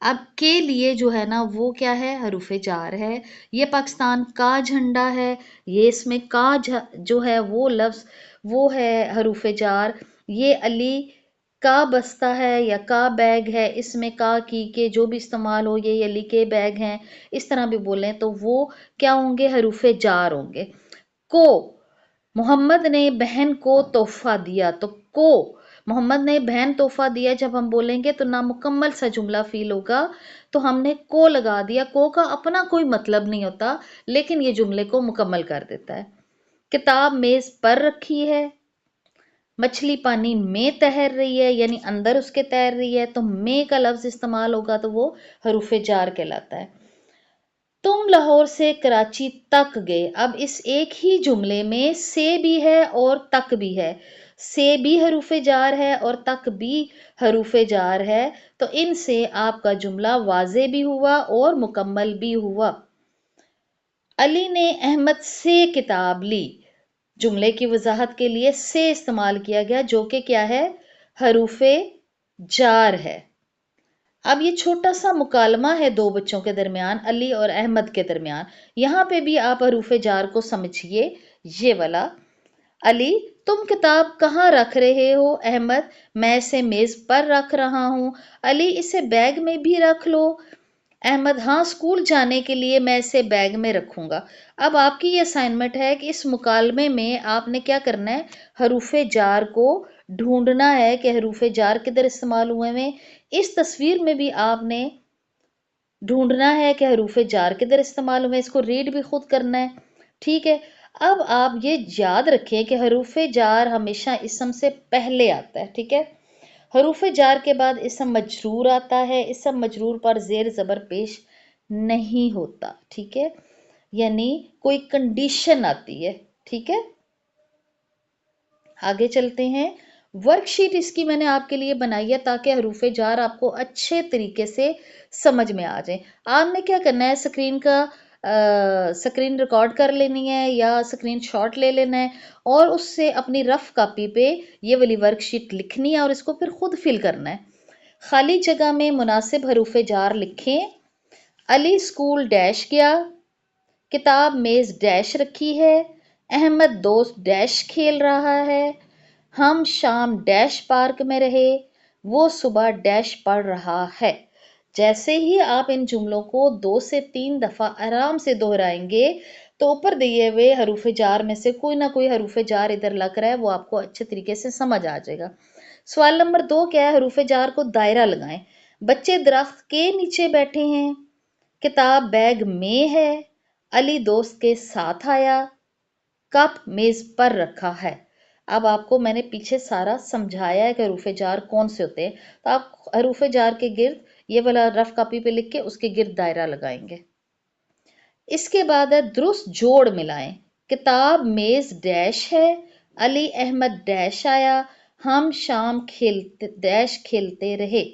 اب کے لیے جو ہے نا وہ کیا ہے، حروف جار ہے. یہ پاکستان کا جھنڈا ہے، یہ اس میں کا جو ہے وہ لفظ وہ ہے حروف جار. یہ علی کا بستہ ہے یا کا بیگ ہے، اس میں کا کی کے جو بھی استعمال ہو، یہ علی کے بیگ ہیں، اس طرح بھی بولیں تو وہ کیا ہوں گے، حروف جار ہوں گے. کو، محمد نے بہن کو تحفہ دیا، تو کو، محمد نے بہن تحفہ دیا جب ہم بولیں گے تو نامکمل سا جملہ فیل ہوگا، تو ہم نے کو لگا دیا. کو کا اپنا کوئی مطلب نہیں ہوتا لیکن یہ جملے کو مکمل کر دیتا ہے. کتاب میز پر رکھی ہے، مچھلی پانی میں تیر رہی ہے یعنی اندر اس کے تیر رہی ہے، تو میں کا لفظ استعمال ہوگا تو وہ حروف جار کہلاتا ہے. تم لاہور سے کراچی تک گئے. اب اس ایک ہی جملے میں سے بھی ہے اور تک بھی ہے. سے بھی حروف جار ہے اور تک بھی حروف جار ہے، تو ان سے آپ کا جملہ واضح بھی ہوا اور مکمل بھی ہوا. علی نے احمد سے کتاب لی. جملے کی وضاحت کے لیے سے استعمال کیا گیا جو کہ کیا ہے، حروف جار ہے. اب یہ چھوٹا سا مکالمہ ہے دو بچوں کے درمیان، علی اور احمد کے درمیان. یہاں پہ بھی آپ حروف جار کو سمجھیے. یہ والا، علی تم کتاب کہاں رکھ رہے ہو؟ احمد میں اسے میز پر رکھ رہا ہوں. علی اسے بیگ میں بھی رکھ لو. احمد ہاں اسکول جانے کے لیے میں اسے بیگ میں رکھوں گا. اب آپ کی یہ اسائنمنٹ ہے کہ اس مکالمے میں آپ نے کیا کرنا ہے، حروف جار کو ڈھونڈنا ہے کہ حروف جار کدھر استعمال ہوئے ہیں. اس تصویر میں بھی آپ نے ڈھونڈنا ہے کہ حروف جار کدھر استعمال ہوئے، اس کو ریڈ بھی خود کرنا ہے. ٹھیک ہے، اب آپ یہ یاد رکھیں کہ حروف جار ہمیشہ اسم سے پہلے آتا ہے. ٹھیک ہے، حروف جار کے بعد اسم مجرور آتا ہے. اسم مجرور پر زیر زبر پیش نہیں ہوتا. ٹھیک ہے، یعنی کوئی کنڈیشن آتی ہے. ٹھیک ہے، آگے چلتے ہیں. ورک شیٹ اس کی میں نے آپ کے لیے بنائی ہے تاکہ حروف جار آپ کو اچھے طریقے سے سمجھ میں آ جائیں. آپ نے کیا کرنا ہے، سکرین ریکارڈ کر لینی ہے یا سکرین شاٹ لے لینا ہے اور اس سے اپنی رف کاپی پہ یہ والی ورک شیٹ لکھنی ہے اور اس کو پھر خود فل کرنا ہے. خالی جگہ میں مناسب حروف جار لکھیں. علی اسکول ڈیش گیا، کتاب میز ڈیش رکھی ہے، احمد دوست ڈیش کھیل رہا ہے، ہم شام ڈیش پارک میں رہے، وہ صبح ڈیش پڑھ رہا ہے. جیسے ہی آپ ان جملوں کو 2 سے 3 دفعہ آرام سے دہرائیں گے تو اوپر دیے ہوئے حروف جار میں سے کوئی نہ کوئی حروف جار ادھر لگ رہا ہے وہ آپ کو اچھے طریقے سے سمجھ آ جائے گا. سوال نمبر 2 کیا ہے، حروف جار کو دائرہ لگائیں. بچے درخت کے نیچے بیٹھے ہیں، کتاب بیگ میں ہے، علی دوست کے ساتھ آیا، کپ میز پر رکھا ہے. اب آپ کو میں نے پیچھے سارا سمجھایا ہے کہ حروف جار کون سے ہوتے ہیں، تو آپ حروف جار کے گرد یہ والا رف کاپی پہ لکھ کے اس کے گرد دائرہ لگائیں گے. اس کے بعد ہے درست جوڑ ملائیں. کتاب میز ڈیش ہے، علی احمد ڈیش آیا، ہم شام ڈیش کھیلتے رہے،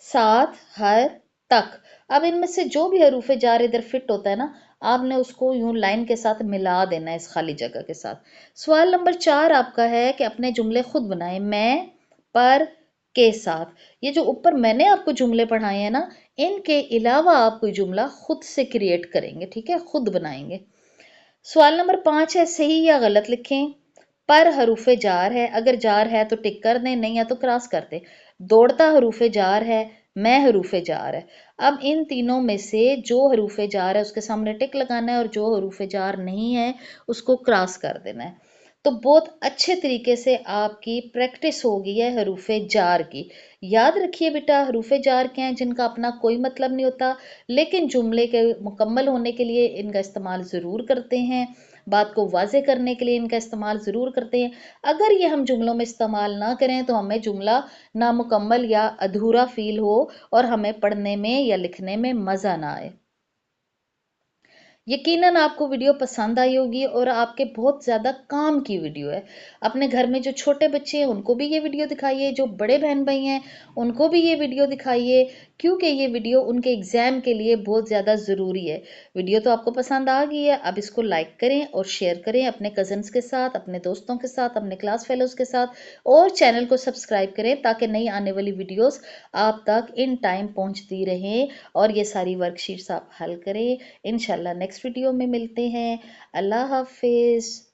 ساتھ ہر تک. اب ان میں سے جو بھی حروف جار ادھر فٹ ہوتا ہے نا، آپ نے اس کو یوں لائن کے ساتھ ملا دینا ہے اس خالی جگہ کے ساتھ. سوال نمبر 4 آپ کا ہے کہ اپنے جملے خود بنائیں. میں، پر، کے ساتھ. یہ جو اوپر میں نے آپ کو جملے پڑھائے ہیں نا، ان کے علاوہ آپ کوئی جملہ خود سے کریٹ کریں گے. ٹھیک ہے، خود بنائیں گے. سوال نمبر 5 ہے، صحیح یا غلط لکھیں. پر حروف جار ہے، اگر جار ہے تو ٹک کر دیں، نہیں ہے تو کراس کر دیں. دوڑتا حروف جار ہے، میں حروف جار ہے. اب ان تینوں میں سے جو حروف جار ہے اس کے سامنے ٹک لگانا ہے اور جو حروف جار نہیں ہے اس کو کراس کر دینا ہے. تو بہت اچھے طریقے سے آپ کی پریکٹس ہو گئی ہے حروف جار کی. یاد رکھیے بیٹا، حروف جار کے ہیں جن کا اپنا کوئی مطلب نہیں ہوتا لیکن جملے کے مکمل ہونے کے لیے ان کا استعمال ضرور کرتے ہیں، بات کو واضح کرنے کے لیے ان کا استعمال ضرور کرتے ہیں. اگر یہ ہم جملوں میں استعمال نہ کریں تو ہمیں جملہ نامکمل یا ادھورا فیل ہو اور ہمیں پڑھنے میں یا لکھنے میں مزہ نہ آئے. یقیناً آپ کو ویڈیو پسند آئی ہوگی اور آپ کے بہت زیادہ کام کی ویڈیو ہے. اپنے گھر میں جو چھوٹے بچے ہیں ان کو بھی یہ ویڈیو دکھائیے، جو بڑے بہن بھائی ہیں ان کو بھی یہ ویڈیو دکھائیے کیونکہ یہ ویڈیو ان کے ایگزام کے لیے بہت زیادہ ضروری ہے۔ ویڈیو تو آپ کو پسند آ گئی ہے، اب اس کو لائک کریں اور شیئر کریں اپنے کزنز کے ساتھ، اپنے دوستوں کے ساتھ، اپنے کلاس فیلوز کے ساتھ، اور چینل کو سبسکرائب کریں تاکہ نئی آنے والی ویڈیوز آپ تک ان ٹائم پہنچتی رہیں، اور یہ ساری ورک شیٹس آپ حل کریں۔ انشاءاللہ نیکسٹ ویڈیو میں ملتے ہیں۔ اللہ حافظ۔